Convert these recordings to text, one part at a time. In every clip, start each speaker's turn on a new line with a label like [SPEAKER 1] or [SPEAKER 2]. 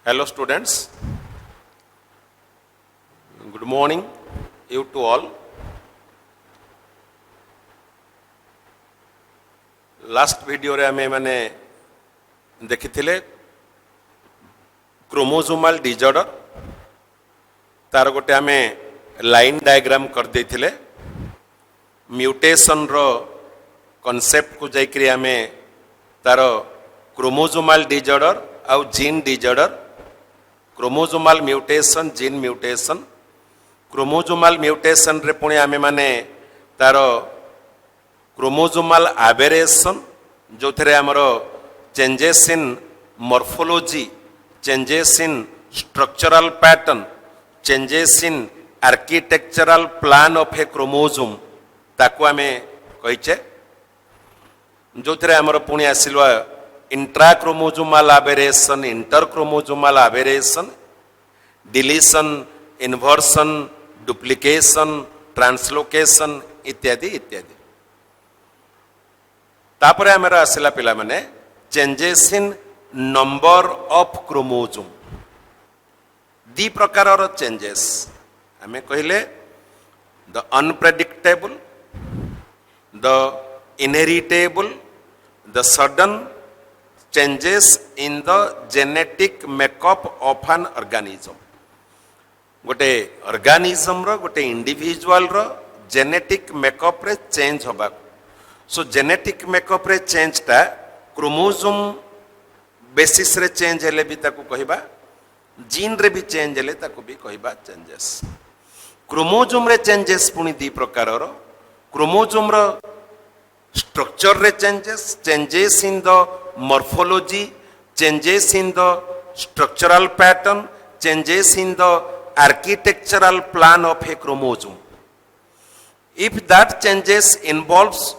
[SPEAKER 1] Hello students, good morning you to all. Last video रे हमें मैंने देखी थिले क्रोमोसोमल डिजॉर्डर तार गोटे हमें लाइन डायग्राम कर दे थिले म्यूटेशन रो कॉन्सेप्ट को जाइकरी हमें तार क्रोमोसोमल डिजॉर्डर आउ gene disorder chromosomal mutation gene mutation chromosomal mutation रे पुणी आमे माने तार क्रोमोसोमल एबेरेशन जो थे आमर changes in morphology changes in structural pattern changes in architectural plan of a chromosome ताकू आमे कहिचे जो थे आमर पुणी आसिलो intrachromosomal aberration interchromosomal aberration deletion inversion duplication translocation इत्यादि इत्यादि तापर आमर आसिला पिला माने changes in number of chromosome दी प्रकार चेंजेस आमे कहले the unpredictable the inheritable the sudden changes in the genetic makeup of an organism गोटे ऑर्गेनिज्म रो गोटे इंडिविजुअल रो जेनेटिक मेकअप रे चेंज होबा सो जेनेटिक मेकअप रे चेंज ता क्रोमोसोम बेसिस रे चेंज हेले भी ताकू कहबा जीन रे भी चेंज हेले ताकू भी कहबा चेंजेस क्रोमोसोम रे चेंजेस पुनी दी प्रकार रो क्रोमोसोम रो स्ट्रक्चर रे changes in the morphology changes in the structural pattern changes in the architectural plan of a chromosome if that changes involves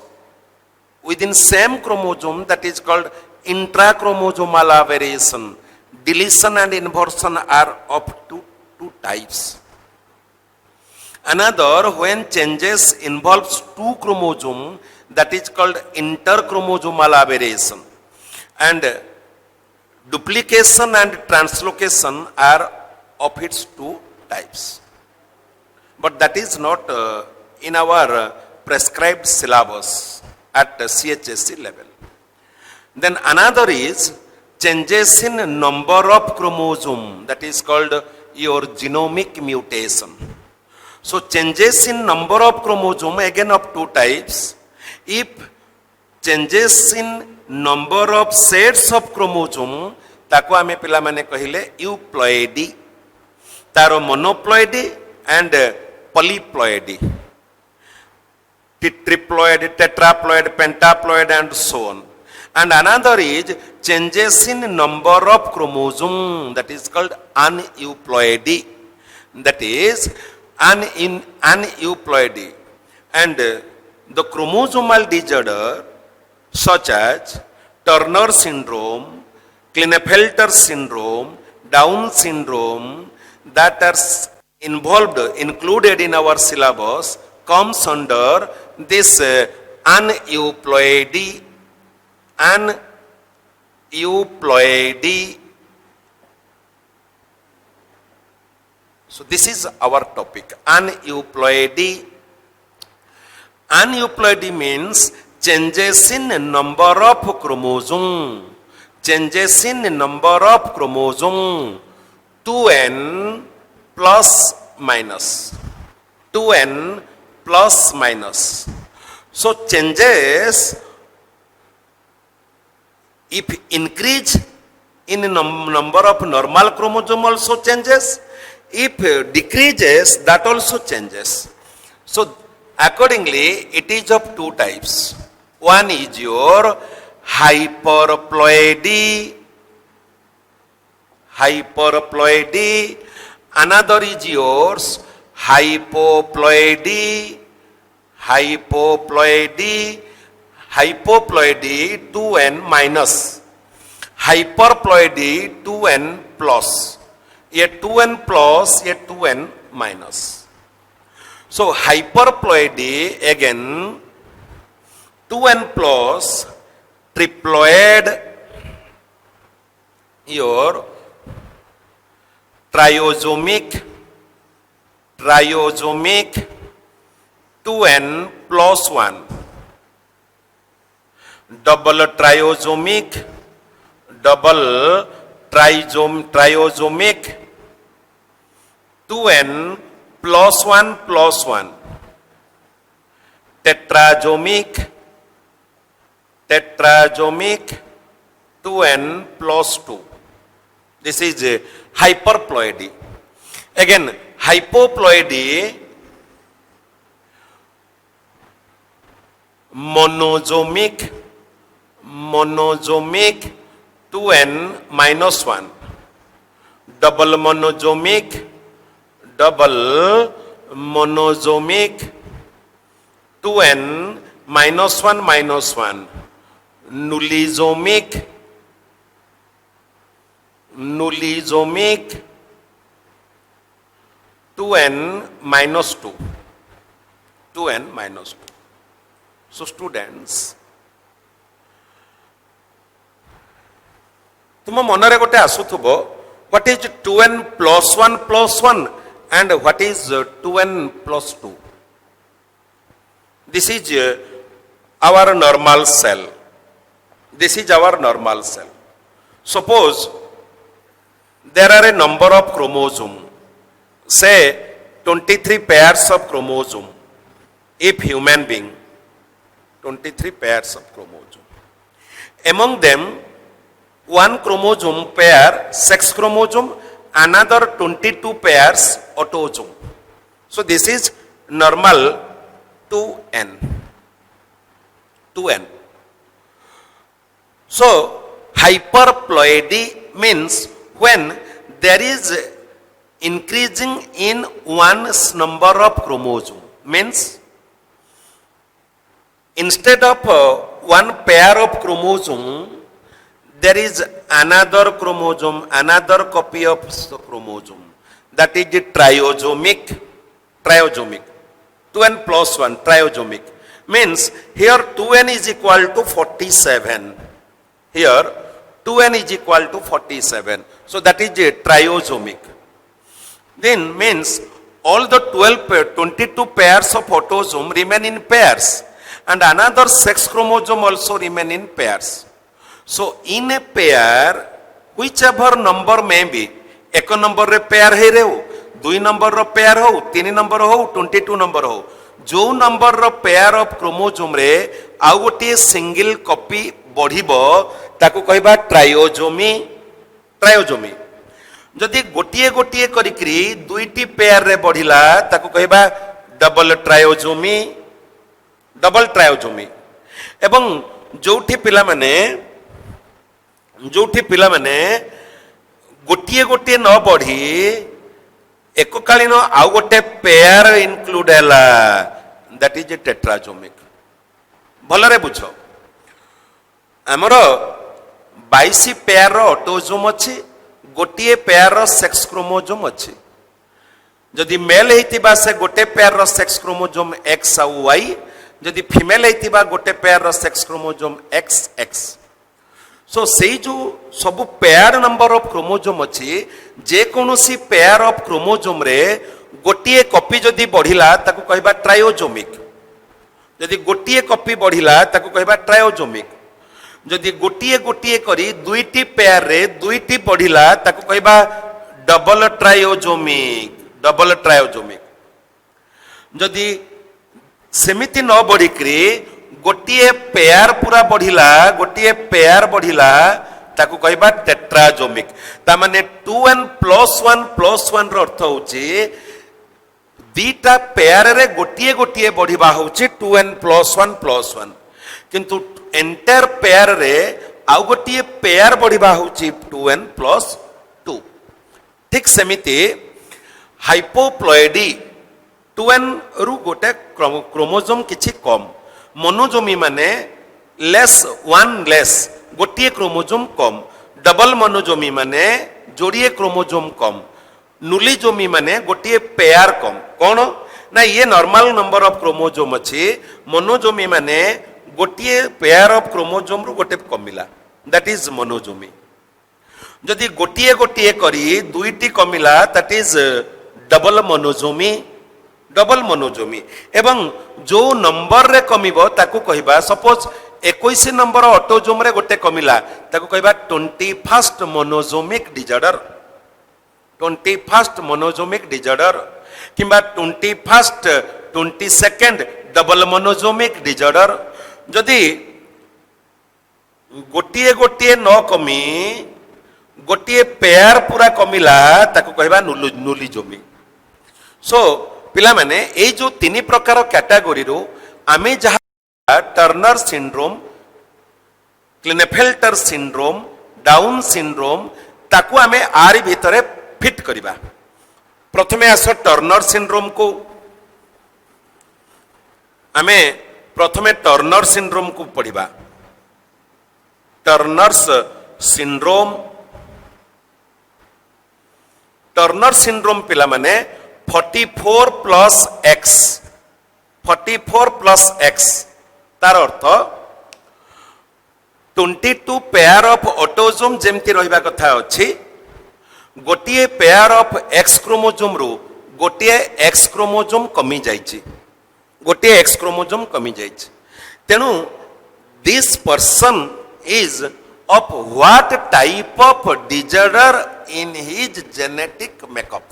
[SPEAKER 1] within same chromosome that is called intrachromosomal aberration deletion and inversion are of two types another when changes involves two chromosome that is called interchromosomal aberration and duplication and translocation are of its two types but that is not in our prescribed syllabus at CHSC level then another is changes in number of chromosome that is called your genomic mutation so changes in number of chromosome again of two types if changes in number of sets of chromosome ताको आमे पिला माने कहिले euploidy तारो monoploidy and polyploidy triploid tetraploid pentaploid and so on and another is changes in number of chromosome that is called aneuploidy that is aneuploidy and the chromosomal disorder such as Turner syndrome, Klinefelter syndrome, Down syndrome that are included in our syllabus comes under this aneuploidy. So this is our topic, aneuploidy. Aneuploidy means changes in number of chromosome changes in number of chromosome 2n plus minus 2n plus minus so changes if increase in number of normal chromosome also changes if decreases that also changes so accordingly it is of two types one is your hyperploidy another is yours hypoploidy 2n minus hyperploidy 2n plus ये 2n plus ये 2n minus so hyperploidy again 2n plus triploid your ट्रायोजोमिक 2n plus 1, double triozomic triozomic 2n plus 1 plus 1, tetrazomic 2n plus 2. This is hyperploidy. Again, hypoploidy, monozomic 2n minus 1, double monozomic 2n minus 1 minus 1, nullizomic 2n minus 2. So students, तुम मनरे गोटे आसुथबो what is 2n plus 1 plus 1 and what is 2n plus 2. This is our normal cell. Suppose there are a number of chromosomes, say 23 pairs of chromosome. If human being, 23 pairs of chromosome, among them one chromosome pair sex chromosome, another 22 pairs autosome. So this is normal 2n. So hyperploidy means when there is increasing in one's number of chromosome, means instead of one pair of chromosome there is another chromosome, another copy of the chromosome, that is triozomic 2n plus 1 triozomic means here 2n is equal to 47, here 2n is equal to 47, so that is triozomic. Then means all the 22 pairs of autosome remain in pairs and another sex chromosome also remain in pairs. So in a pair, whichever number may be, एक number रे pair है रे हो, 2 number रो pair हो, 3 number हो, 22 number हो, जो number row pair of chromosome रे आउ गोटे single copy बढ़िबो ताकू कहबा ट्रायोजोमी. जदि गोटिए करिकरी दुईटी पेयर रे बढ़िला ताकू कहबा डबल ट्रायोजोमी. एवं जोठी पिला माने गोटिए न बढ़ी एककालीन आउ गोटे पेयर इनक्लूड हैला, दैट इज टेट्राजोमिक. भलरे बुझ, हमर 22 पेयर रो ऑटोजोम अछि, गोटिए पेयर रो सेक्स क्रोमोजोम अछि. जदि मेल हेतिबा से गोटे पेयर रो सेक्स क्रोमोजोम एक्स आ वाई, जदि फीमेल हेतिबा गोटे पेयर रो सेक्स क्रोमोजोम एक्स एक्स. सो सेई जो सब पेयर नंबर ऑफ क्रोमोजोम अछि, जे कोनोसी पेयर ऑफ क्रोमोजोम रे गोटिए कॉपी जदि बढ़िला ताकू कहबा ट्रायोजोमिक. जदि गोटिए कॉपी बढ़िला ताकू कहबा ट्रायोजोमिक. जदि गोटिए करी दुईटी पेयर रे दुईटी बढ़िला ताकू कहबा डबल ट्रायोजोमिक. जदि सेमिति न बढ़िकरी गोटिए पेयर पूरा बढ़िला ताकू कहबा टेट्राजोमिक. ता माने 2n plus 1 plus 1 रो अर्थ होची दीटा पेयर रे गोटिए बढ़िबा होची 2n plus 1 plus 1, किंतु एंटायर पेयर रे आउ गोटिए पेयर बढ़िबा होची 2n plus 2. ठीक सेमिति हाइपोप्लॉइडी 2n रु गोटे क्रोमोजोम किछि कम, मोनोजोमी माने वन लेस गोटिए क्रोमोजोम कम, डबल मोनोजोमी माने जोड़िए क्रोमोजोम कम, नुलिजोमी माने गोटिए पेयर कम. कौन ना ये नॉर्मल नंबर ऑफ क्रोमोजोम अछि, मोनोजोमी माने गोटिए पेयर ऑफ क्रोमोजोम रु गोटे कमिला, दैट इज मोनोजोमी. जदि गोटिए गोटिए करी दुईटी कमिला दैट इज डबल मोनोजोमी, डबल मोनोजोमी। एवं जो नंबर रे कमिबो ताकू कहबा सपोज 21 नंबर ऑटोजोम रे गोटे कमिला ताकू कहबा 21st मोनोजोमिक डिजॉर्डर, 21st मोनोजोमिक डिजॉर्डर किंबा 21st 22nd डबल मोनोजोमिक डिजॉर्डर। जदि गोटिए गोटिए न कमी गोटिए पेयर पूरा कमिला ताकू कहबा नुलिजोमी। सो पिला माने ए जो तीन प्रकार कैटेगरी रो आमे जहा Turner syndrome, Klinefelter syndrome, Down syndrome ताकू आमे आरि भितरे फिट करिबा। प्रथमे आस टर्नर सिंड्रोम को आमे प्रथमे टर्नर सिंड्रोम को पढ़िबा। टर्नर्स सिंड्रोम, टर्नर सिंड्रोम पिला माने 44 प्लस एक्स, 44 प्लस एक्स तार अर्थ 22 पेयर ऑफ ऑटोजोम जेमती रहिबा कथा अछि, गोटिए पेयर ऑफ एक्स क्रोमोजोम रो गोटिए एक्स क्रोमोजोम कमी जाइछि, गोटिए एक्स क्रोमोजोम कमी जाइछि। तेनु this person is of what type of disorder in his genetic makeup.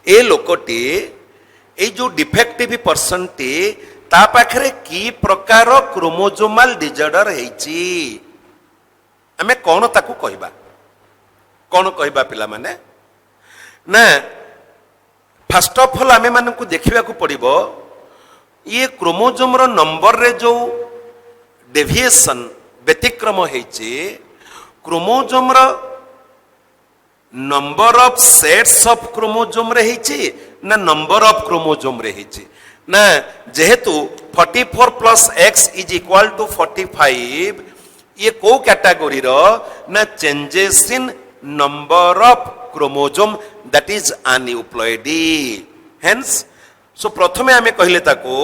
[SPEAKER 1] ए लोकटी ए जो डिफेक्टिव पर्सन टी ता पाखरे की प्रकार क्रोमोजोमाल डिजॉर्डर हेछि आमे कोन ताकू कहबा, कोन कहबा पिला माने ना। फर्स्ट ऑफ ऑल आमे मानकू देखिबा को पड़िबो ये क्रोमोजोम रो नंबर रे जो डेविएशन व्यतिक्रम हेछि, क्रोमोजोम रो number of sets of chromosome रे हेछि ना नंबर ऑफ क्रोमोजोम रे हेछि ना। जेहेतु 44 plus x is equal to 45 ये को कैटेगरी रो ना changes in number of chromosome that is aneuploidy. Hence so प्रथमे आमे कहले ताको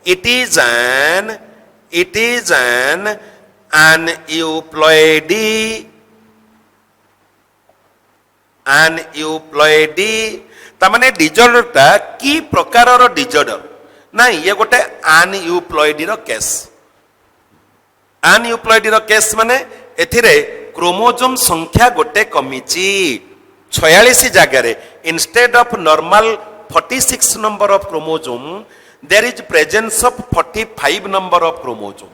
[SPEAKER 1] it is an aneuploidy, aneuploidy तामाने डिजॉर्डर ता की प्रकार रो डिजॉर्डर ना ये गोटे अनयूप्लॉइडी रो केस। अनयूप्लॉइडी रो केस माने एथिरे क्रोमोजोम संख्या गोटे कमिची 46 जगह रे instead of normal 46 number of chromosome there is presence of 45 number of chromosome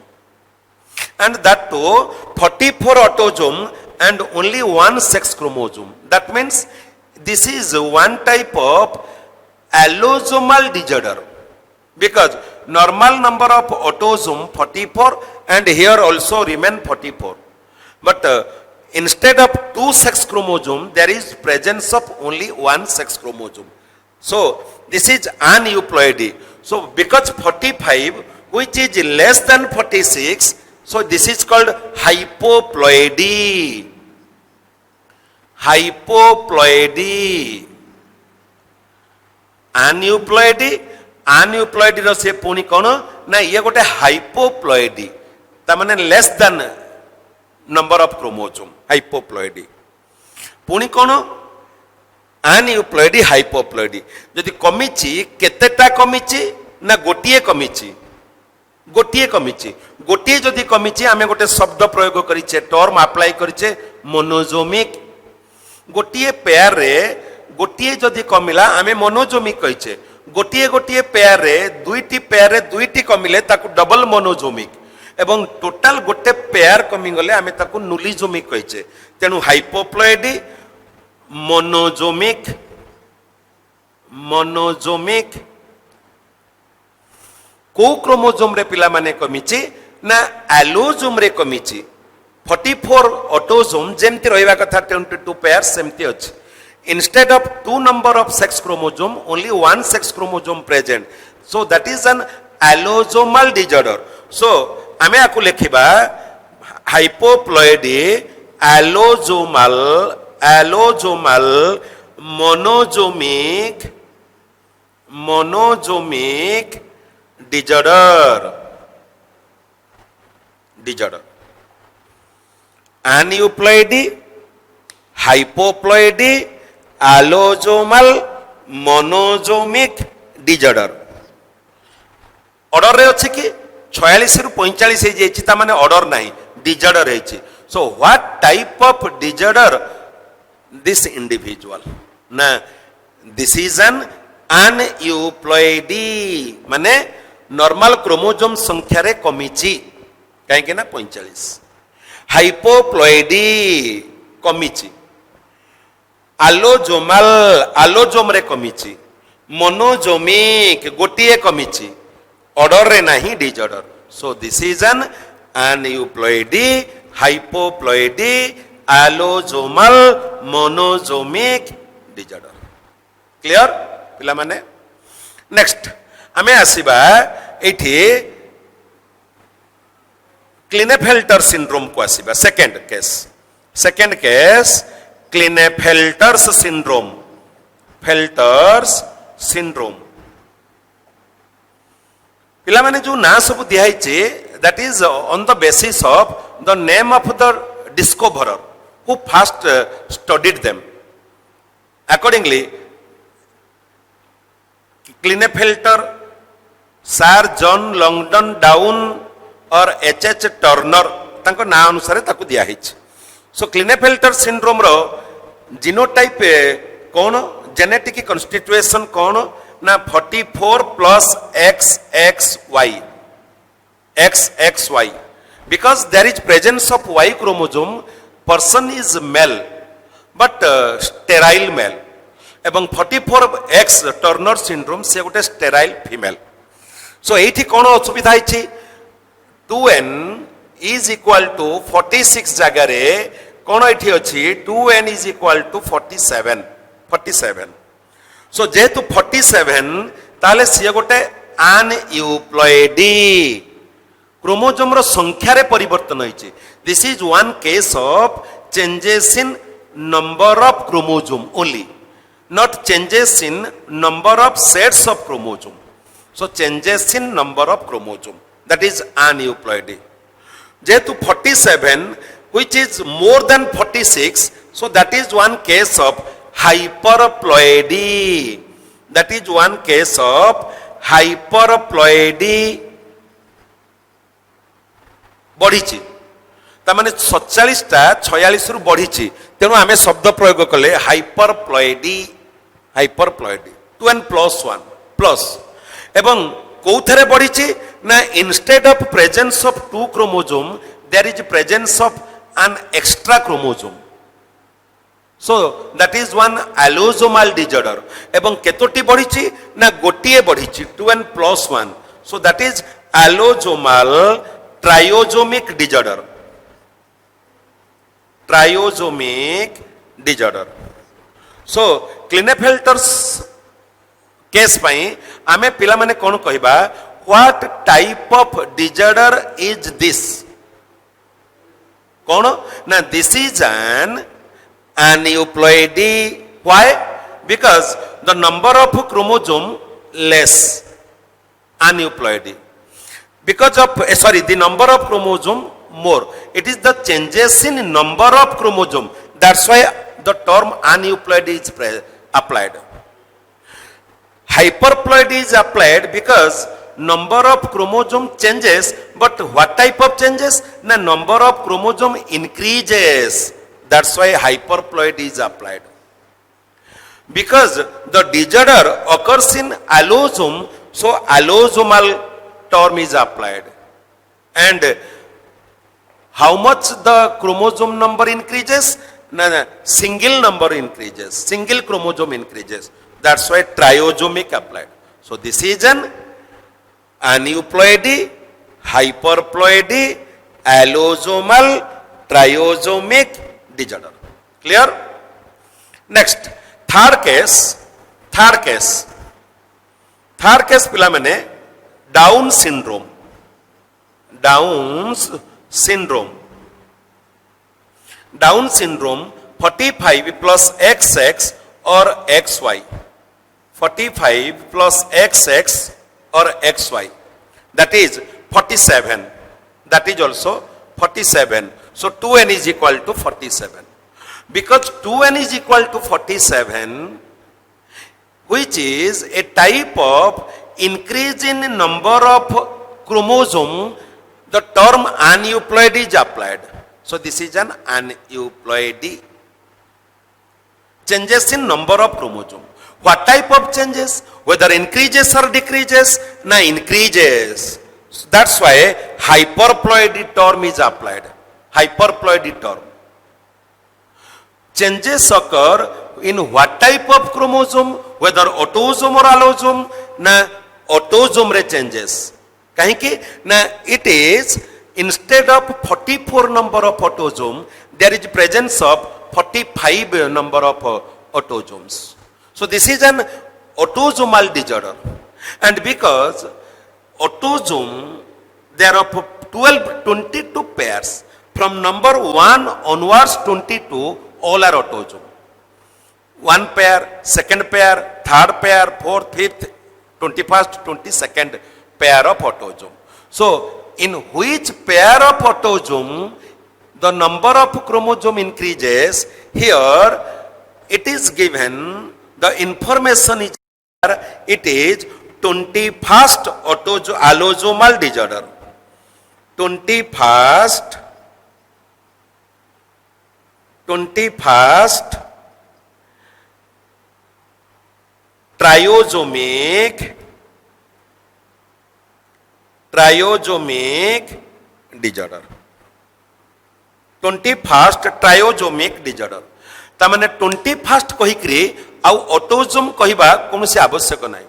[SPEAKER 1] and that too 44 autosome and only one sex chromosome. That means this is one type of allosomal disorder because normal number of autosome 44 and here also remain 44 but instead of two sex chromosome there is presence of only one sex chromosome. So this is aneuploidy. So because 45 which is less than 46, so this is called hypoploidy. Hypoploidy. Aneuploidy, aneuploidy रो से पुनी कौन ना ये गोटे hypoploidy ता माने less than number of chromosome hypoploidy पुनी कौन aneuploidy hypoploidy यदि कमिची केतेटा कमिची ना गोटिए कमिची गोटिए कमिची गोटिए जदि कमिची आमे गोटे शब्द प्रयोग करिचे टर्म अप्लाई करिचे मोनोजोमिक गोटिए पेयर रे गोटिए जदि कमिला आमे मोनोजोमिक कहिचे गोटिए गोटिए पेयर रे दुईटी कमिले ताकू डबल मोनोजोमिक एवं टोटल गोटे पेयर कमी गले आमे ताकू नुलिजोमिक कहिचे तेनु हाइपोप्लॉइडी मोनोजोमिक मोनोजोमिक को क्रोमोजोम रे पिला माने कमिची ना एलोजोम रे कमिची 44 ऑटोजोम जेमती रहइबा कथा 22 पेयर सेमती अछि instead of two number of sex chromosome only one sex chromosome present so that is an allosomal disorder. So आमे आकु लेखिबा hypoploidy allosomal monozomic disorder aneuploidy hypoploidy allosomal monosomic disorder. ଅର୍ଡରରେ ଅଛି କି 46 ରୁ 45 ହେଇଯାଇଛି, ତା ମାନେ ଅର୍ଡର ନାହିଁ, ଡିଜର୍ଡର ହେଇଛି। So what type of disorder this individual? ନା ଦିସ୍ ଇଜ ଆନ୍ ଆନୟୁପ୍ଲଏଡି, ମାନେ ନର୍ମାଲ କ୍ରୋମୋଜୋମ ସଂଖ୍ୟାରେ କମିଛି, କାହିଁକି ନା 45। ହାଇପୋପ୍ଲଏଡି କମିଛି, ଆଲୋଜୋମାଲ ଆଲୋଜୋମରେ କମିଛି, ମୋନୋଜୋମିକ ଗୋଟିଏ କମିଛି, ଅର୍ଡରରେ ନାହିଁ disorder. Show this is an aneuploidy, hypoploidy, allosomal monosomic disorder. Clear ପିଲାମାନେ? ନେକ୍ସଟ ଆମେ ଆସିବା ଏଇଠି କ୍ଲିନେଫେଲ୍ଟର ସିଣ୍ଡ୍ରୋମ କୁ ଆସିବା। Second case Klinefelter's syndrome. ଫେଲ୍ଟର୍ସ ସିଣ୍ଡ୍ରୋମ ପିଲାମାନେ ଯୋଉ ନାଁ ସବୁ ଦିଆହେଇଛି, that is on the basis of the name of the discoverer who first studied them. Accordingly, Klinefelter, Sir John Langdon Down or H.H. Turner ତାଙ୍କ ନାଁ ଅନୁସାରେ ତାକୁ ଦିଆହେଇଛି। ସୋ କ୍ଲିନେଫେଲ୍ଟର ସିଣ୍ଡ୍ରୋମ ର ଜିନୋଟାଇପ କଣ, ଜେନେଟିକ କନଷ୍ଟିଟ୍ୟୁଏସନ କଣ ନା 44 plus XXY, because there is presence of Y chromosome, person is male but sterile male, ଏବଂ 44X Turner syndrome ସେ ଗୋଟେ sterile female। so ଏଇଠି କଣ ଅସୁବିଧା ହେଇଛି, 2n is equal to 46 ଜାଗାରେ କଣ ଏଠି ଅଛି, 2n is equal to 47। so ଯେହେତୁ 47 ତାହେଲେ ସିଏ ଗୋଟେ ଆନୟୁପ୍ଲଏଡି, କ୍ରୋମୋଜୋମର ସଂଖ୍ୟାରେ ପରିବର୍ତ୍ତନ ହେଇଛି। This is one case of changes in number of chromosome only, not changes in number of sets of chromosome. So changes in number of chromosome, that is aneuploidy. Jehetu 47 which is more than 46, so that is one case of hyperploidy. That is one case of hyperploidy. ବଢିଛି, ତାମାନେ 47 ଟା 46 ରୁ ବଢିଛି, ତେଣୁ ଆମେ ଶବ୍ଦ ପ୍ରୟୋଗ କଲେ ହାଇପରପ୍ଲଏଡି। 2n+1 ପ୍ଲସ୍, ଏବଂ କୋଉଥିରେ ବଢିଛି ନା instead of presence of 2 chromosome there is presence of an extra chromosome. So that is one allosomal disorder. ଏବଂ କେତୋଟି ବଢିଛି ନା ଗୋଟିଏ ବଢିଛି, 2n+1. So that is allosomal triosomic disorder. Triosomic disorder. So Klinefelter's case ପାଇଁ ଆମେ ପିଲାମାନେ କ'ଣ କହିବା, what type of disorder is this? କ'ଣ ନା this is an aneuploidy. Why? Because the number of chromosome less. Aneuploidy. Because of the number of chromosome more. It is the changes in number of chromosome. That's why the term aneuploidy is applied. Hyperploidy is applied because number of chromosome changes, but what type of changes? The number of chromosome increases. That's why hyperploidy is applied. Because the disorder occurs in allosome, so allosomal term is applied. And how much the chromosome number increases? Single number increases, single chromosome increases. That's why triosomic applied. So this is an aneuploidy, hyperploidy, allosomal, triosomic disorder. Clear? Next, third case पिला माने Down syndrome. Down syndrome 45 plus XX or XY. 45 plus XX or XY. That is 47. That is also 47. So 2n is equal to 47. Because 2n is equal to 47, which is a type of increase in number of chromosome, the term aneuploidy is applied. So this is an aneuploidy. Changes in number of chromosome. What type of changes? Whether increases or decreases? No, increases. So that's why hyperploidy term is applied. Hyperploidy term. Changes occur in what type of chromosome? Whether autosome or allosome? Na autosome re changes. Kahinki? Na it is instead of 44 number of autosome, there is presence of 45 number of autosomes. So this is an autosomal disorder. And because autosome, there are 22 pairs. From number 1 onwards 22, all are autosome. 1 pair, 2nd pair, 3rd pair, 4th, 5th, 21st, 22nd pair of autosome. So in which pair of autosome the number of chromosome increases, here it is given, the information is here, it is 21st allosomal disorder. 21st trisomic disorder. 21st trisomic disorder. तामने 21st कहिकरी आउ autosome कहिबा कोनोसी आवश्यक नाही.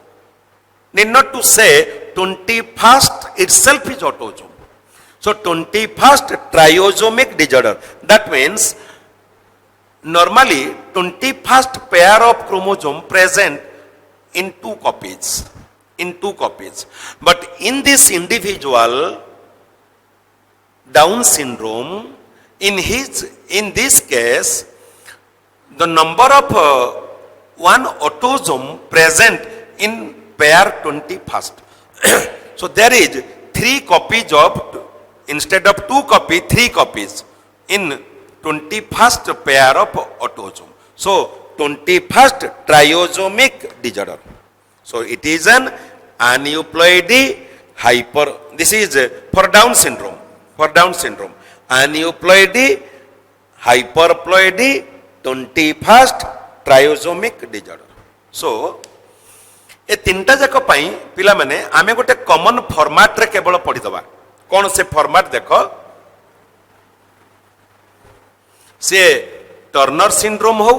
[SPEAKER 1] Need not to say 21st itself is autosome. So 21st trisomic disorder. That means normally 21st pair of chromosome present in 2 copies. But in this individual Down syndrome, in this case, the number of one autosome present in pair 21st. So there is 3 copies of, instead of 2 copies, 3 copies in 21st pair of autosome. So 21st trisomic disorder. So it is an aneuploidy this is for Down syndrome. Aneuploidy, hyperploidy, 21st trisomic disorder. So ए 3टा जाक पई पिला माने आमे गोटे common format रे केवल पढि दबा. कोन से फॉर्मेट देखो, से टर्नर सिंड्रोम हो,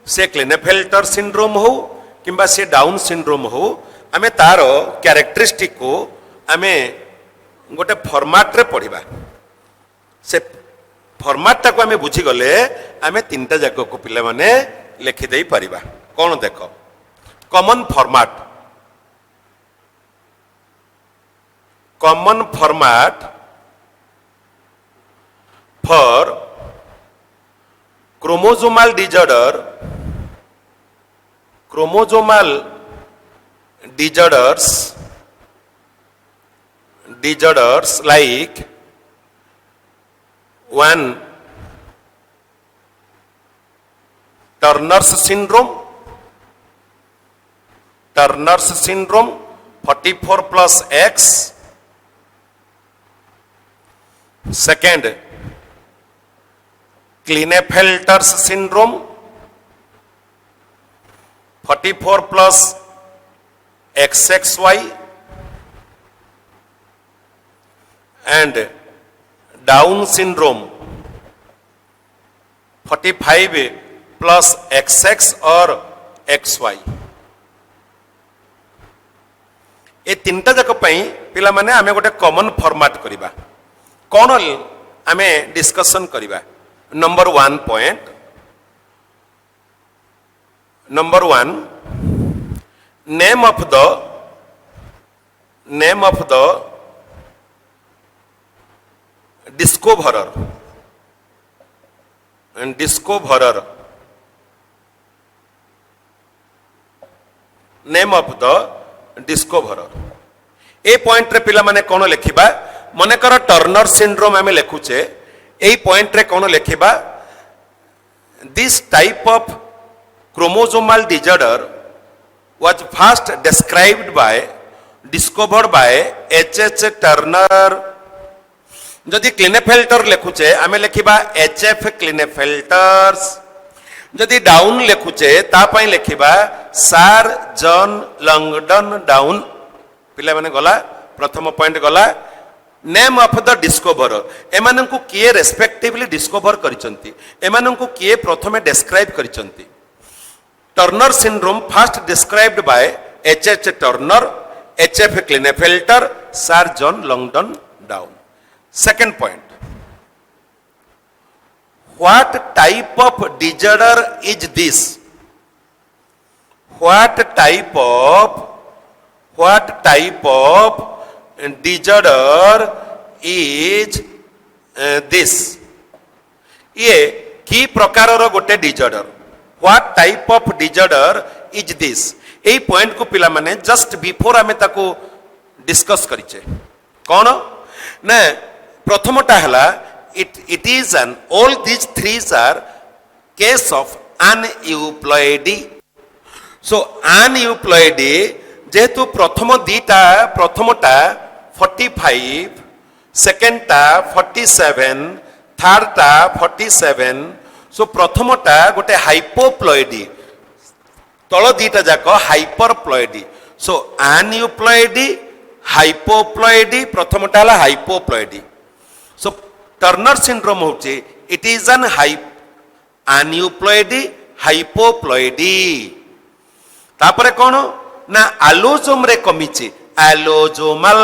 [SPEAKER 1] से क्लेनेफेल्टर सिंड्रोम हो, किंबा से डाउन सिंड्रोम हो, आमे तारो कैरेक्टरिस्टिक को आमे गोटे फॉर्मेट रे पढिबा. से फॉर्मेट को आमे बुझी गले आमे 3टा जाक को पिला माने लिखि देई परिबा. कोन देखो, common format for chromosomal disorders like 1 Turner's syndrome 44 plus X. Second, Klinefelter's syndrome 44 plus XXY, and Down syndrome 45 plus XX or XY. ए 3टा जाक पई पिला माने आमे गोटे कॉमन फॉर्मेट करिबा. कोन आमे डिस्कशन करिबा. Number 1 point, number 1, name of the discoverer name of the discoverer. A point रे पिला माने कोन लिखिबा. मने कर टर्नर सिंड्रोम आमे लिखुचे, एई पॉइंट रे कोन लिखिबा, This type of chromosomal disorder was first discovered by H.H. Turner. जदि क्लिनेफेल्टर लिखुचे आमे लिखिबा H.F. क्लिनेफेल्टर्स, जदि डाउन लिखुचे तापाई लिखिबा सार जॉन लंगडन डाउन। पिला माने गला प्रथम पॉइंट गला नेम ऑफ द डिस्कवरर, एमान को किए रेस्पेक्टिवली डिस्कवर करिसंती, एमान को किए प्रथमे डिस्क्राइब करिसंती। Turner syndrome first described by H.H. Turner, H.F. Klinefelter, sir John Langdon Down. Second point, what type of disorder is this? What type of disorder is this? ये की प्रकार गोटे disorder, what type of disorder is this? यही point को पिला माने just before आमे ताको डिस्कस करिचे। कौन ना प्रथमटा हला it is an all these three are case of aneuploidy. So aneuploidy जेहेतु प्रथमटा 45, सेकेंडटा 47, थर्डटा 47, सो प्रथमटा गोटे हाइपोप्लॉइडी, तल दीटा जाक हाइपरप्लॉइडी। सो aneuploidy, हाइपोप्लॉइडी, प्रथमटा हला हाइपोप्लॉइडी। सो टर्नर सिंड्रोम होचे इट इज एन aneuploidy हाइपोप्लॉइडी। तापरे कौन ना एलोजोम रे कमिची, एलोजोमल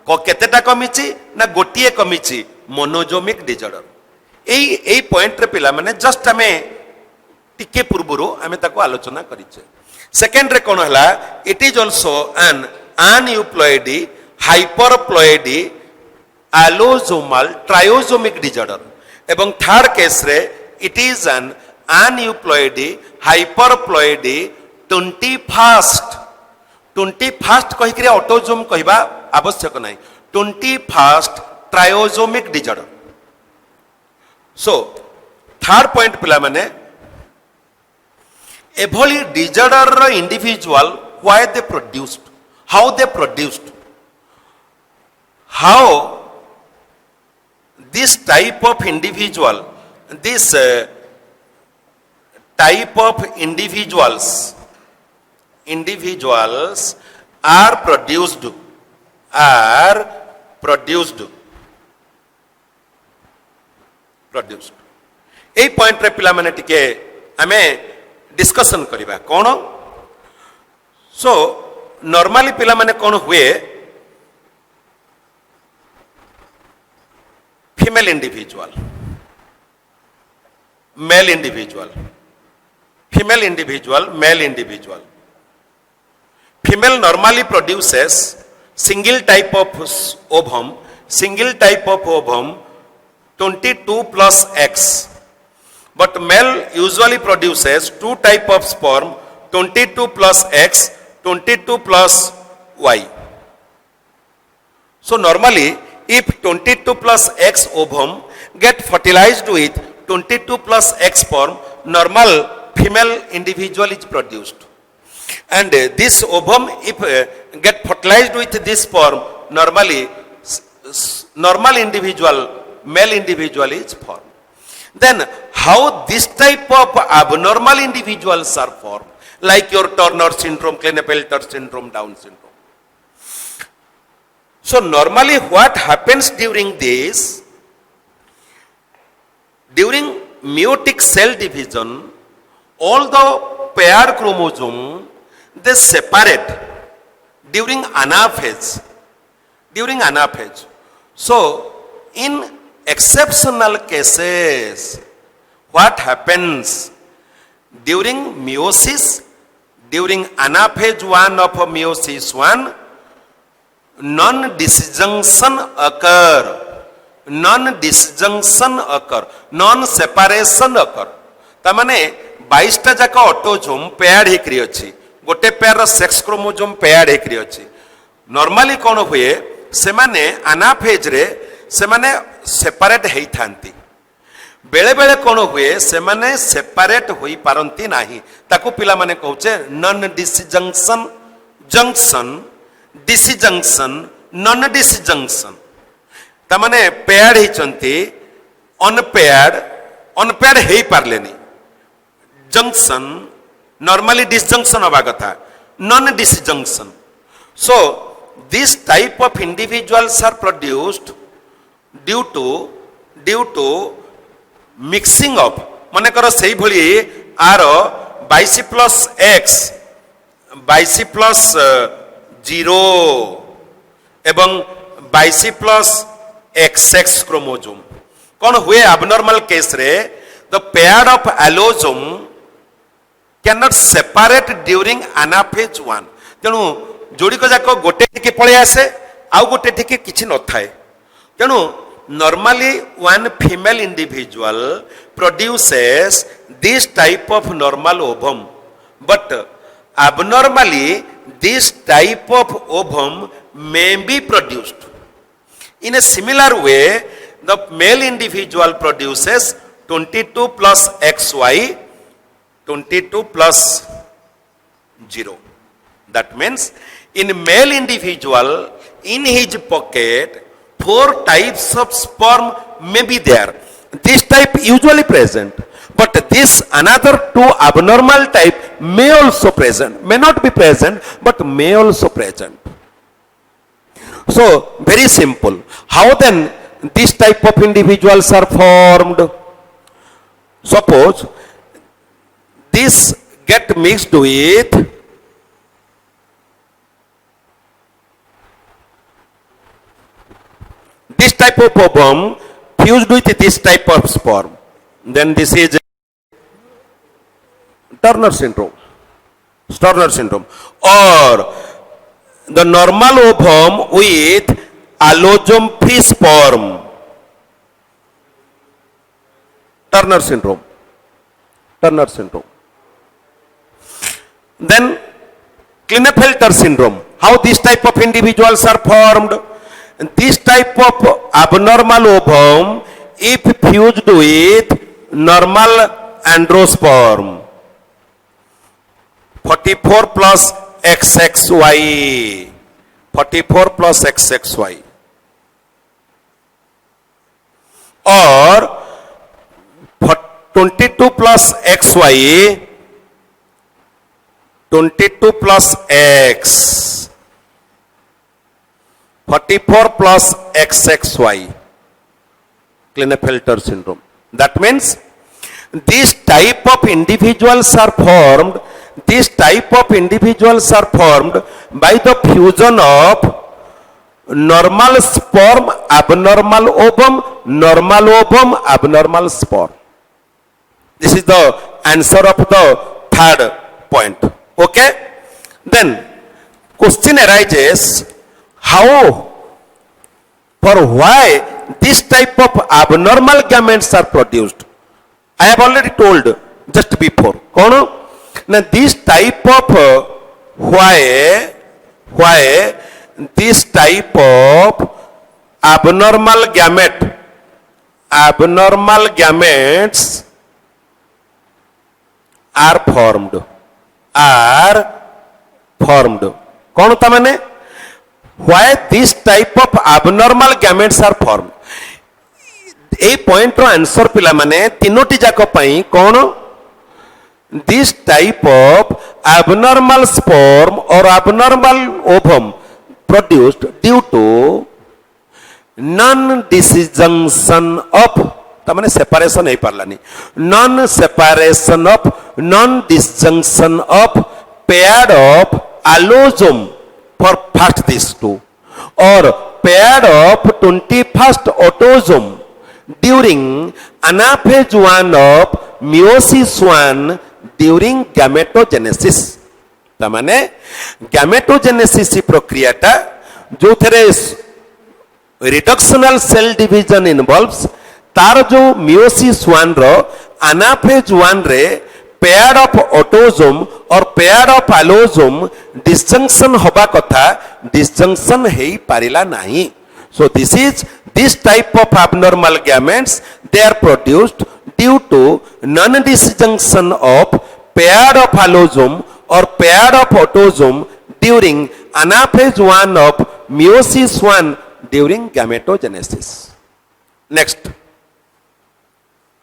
[SPEAKER 1] को केतेटा कमिची ना गोटिए कमिची, मोनोजोमिक डिजॉर्डर। एई पॉइंट रे पिला माने जस्ट हमें टिके पूर्वरु हमें ताको आलोचना करिचे। सेकंड रे कौन हला it is also an aneuploidy hyperploidy allosomal trisomic disorder. एवं थर्ड केस रे it is an aneuploidy hyperploidy 21st कहिकरे ऑटोजोम कहबा आवश्यक नाही, 21st trisomic disorder. So third point पिला माने एभली डिजॉर्डर रो individual why they produced, how they produced, how this type of individual, this type of individuals are produced এই point রে পিলা माने टिके आमे डिस्कशन करिबा कोन। सो नॉर्मली पिला माने कोन हुए, female individual, male individual, female individual, male individual. Female normally produces single type of ovum, 22 plus X, but male usually produces two type of sperm, 22 plus X, 22 plus Y. So normally if 22 plus X ovum get fertilized with 22 plus X sperm, normal female individual is produced. And this ovum if get fertilized with this sperm, normally normal individual, male individual is formed. Then how this type of abnormal individuals are formed, like your Turner syndrome, Klinefelter syndrome, Down syndrome. So normally what happens during this, during meiotic cell division, all the paired chromosome they separate during anaphase. So in exceptional cases what happens during meiosis, during anaphase 1 of meiosis 1, non-disjunction occur, non-separation occur। तामाने 22टा जाक autosome paired हेकरी अछि, गोटे pair रो sex chromosome paired हेकरी अछि। Normally कोन हुए से माने अनाफेज रे से माने सेपरेट हेई थांती, बेले बेले कौन हुए से माने सेपरेट होई पारंती नाही ताकू पिला माने कहउचे non disjunction junction disjunction non disjunction ता माने पेयर्ड हिचंती अनपेयर्ड अनपेयर्ड हेई पारलेनी जंक्शन नॉर्मली डिसजंक्शन होबा कथा non disjunction so this type of individuals are produced due to mixing up मन कर से भली आर 22 प्लस एक्स 22 प्लस 0 एवं 22 प्लस XX क्रोमोजोम कौन हुए एबनॉर्मल केस रे the pair of allosome can not separate during anaphase 1 तेणु जोड़िक जाक गोटे टिके पळे आसे आउ गोटे टिके किछि न थाए तेणु normally one female individual produces this type of normal ovum but abnormally this type of ovum may be produced in a similar way the male individual produces 22 plus XY 22 plus 0 that means in male individual in his pocket 4 types of sperm may be there. This type usually present, but this another 2 abnormal type may also present, may not be present, but may also present. So very simple. How then this type of individuals are formed? Suppose this get mixed with this type of ovum fused with this type of sperm, then this is Turner syndrome. Turner syndrome, or the normal ovum with allosome free sperm. Turner syndrome. Turner syndrome. Then Klinefelter syndrome. How this type of individuals are formed? This type of abnormal ovum if fused with normal androsperm 44 plus XXY 44 plus XXY or 22 plus XY 22 plus X 44 plus XXY Klinefelter syndrome. That means this type of individuals are formed. This type of individuals are formed by the fusion of normal sperm, abnormal ovum, normal ovum, abnormal sperm. This is the answer of the third point. Okay? Then question arises. How, for why this type of abnormal gametes are produced? I have already told just before. Kono? Now this type of why this type of abnormal gametes are formed. Kono ta mane? Why this type of abnormal gametes are formed? ए point रो answer पिला माने तीनोटी जाक पई कोन this type of abnormal sperm or abnormal ovum produced due to non disjunction of तामाने separation नहीं पारलानी non separation of non disjunction of paired of allosome for first these two or paired of 21st autosome during anaphase 1 of meiosis 1 during gametogenesis तामाने gametogenesis प्रक्रियाटा जो there reductional cell division involves तार जो meiosis 1 रो anaphase 1 रे paired of autosome और paired of allosome disjunction होबा कथा disjunction हेई पारिला नहीं. So this type of abnormal gametes they are produced due to non-disjunction of paired of allosome or paired of autosome during anaphase 1 of meiosis 1 during gametogenesis. Next,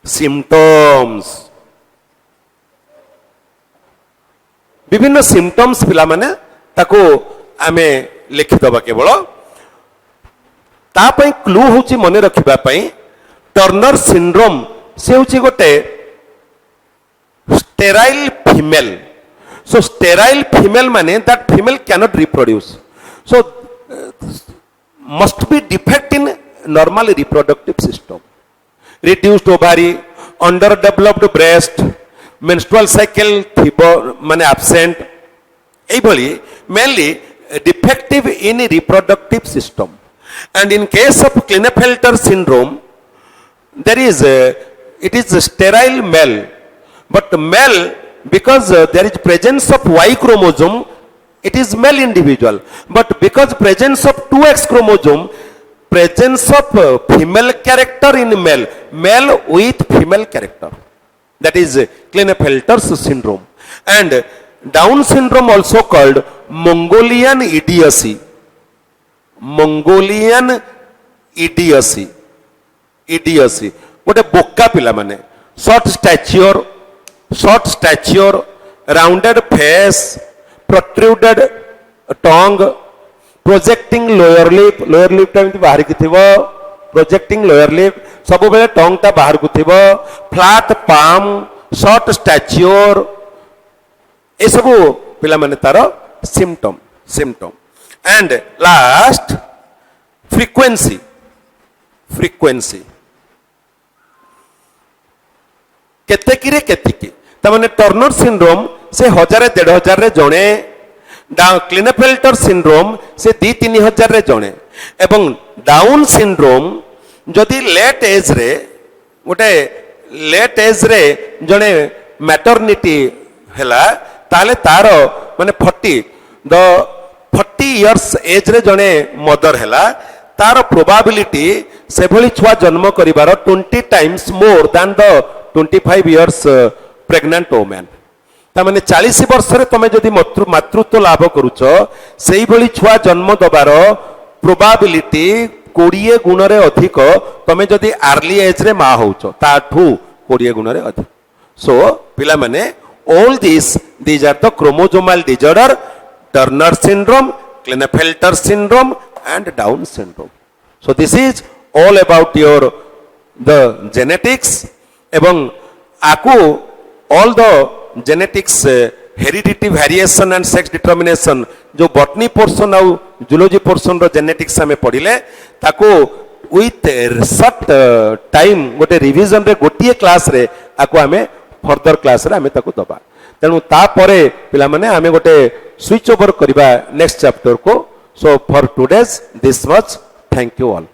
[SPEAKER 1] symptoms. विभिन्न symptoms पिला माने ताको आमे लिखिदबा केवल तापई clue होची मने रखिबा पई टर्नर सिंड्रोम से होची गोटे sterile female. So sterile female माने that female cannot reproduce. So must be defect in normal reproductive system. Reduced ovary, underdeveloped breast, menstrual cycle माने absent. एभली mainly defective in reproductive system. And in case of Klinefelter syndrome, there is it is a sterile male, but male because there is presence of Y chromosome, it is male individual. But because presence of 2X chromosome, presence of female character in male, male with female character. That is Klinefelter's syndrome. And Down syndrome also called Mongolian idiocy. Mongolian idiocy. Idiocy. गोटे बोका पिला माने short stature, rounded face, protruded tongue, projecting lower lip टा बाहर की थिबो, projecting lower lip, सब बेले tongue टा बाहर को थिबो, flat palm, short stature, ये सब पिला माने तारो symptom. And last, frequency. केतेकिरे केतिकी तमाने टर्नर सिंड्रोम से 1000-1500 रे जणे, क्लिनेफेल्टर सिंड्रोम से 2-3000 रे जणे, एवं डाउन सिंड्रोम जदि लेट एज रे जणे मैटरनिटी हैला ताले तारो माने 40 इयर्स एज रे जणे मदर हैला तार प्रोबेबिलिटी से भली छुआ जन्म करिवार 20 times more than the 25 years pregnant women. तामाने 40 वर्ष रे तमे जदि मातृत्व लाभ करूछ सेही भली छुआ जन्म दबार प्रोबेबिलिटी 20 गुण रे अधिक तमे जदि अर्ली एज रे मा होउछ ताठू 20 गुण रे अधिक. सो पिला माने all these are the chromosomal disorder, Turner syndrome, Klinefelter syndrome and Down syndrome. So this is all about your the genetics एवं आकु all the genetics heredity variation and sex determination जो botany portion आउ zoology portion रो genetics हमें पढ़िले ताकु with short time गोटे revision रे गोटिए class रे आकु हमें further class रे हमें ताकु दबा तेणु ता परे पिला माने हमें गोटे स्विच ओवर करबा नेक्स्ट चैप्टर को. So for today's this much. Thank you all.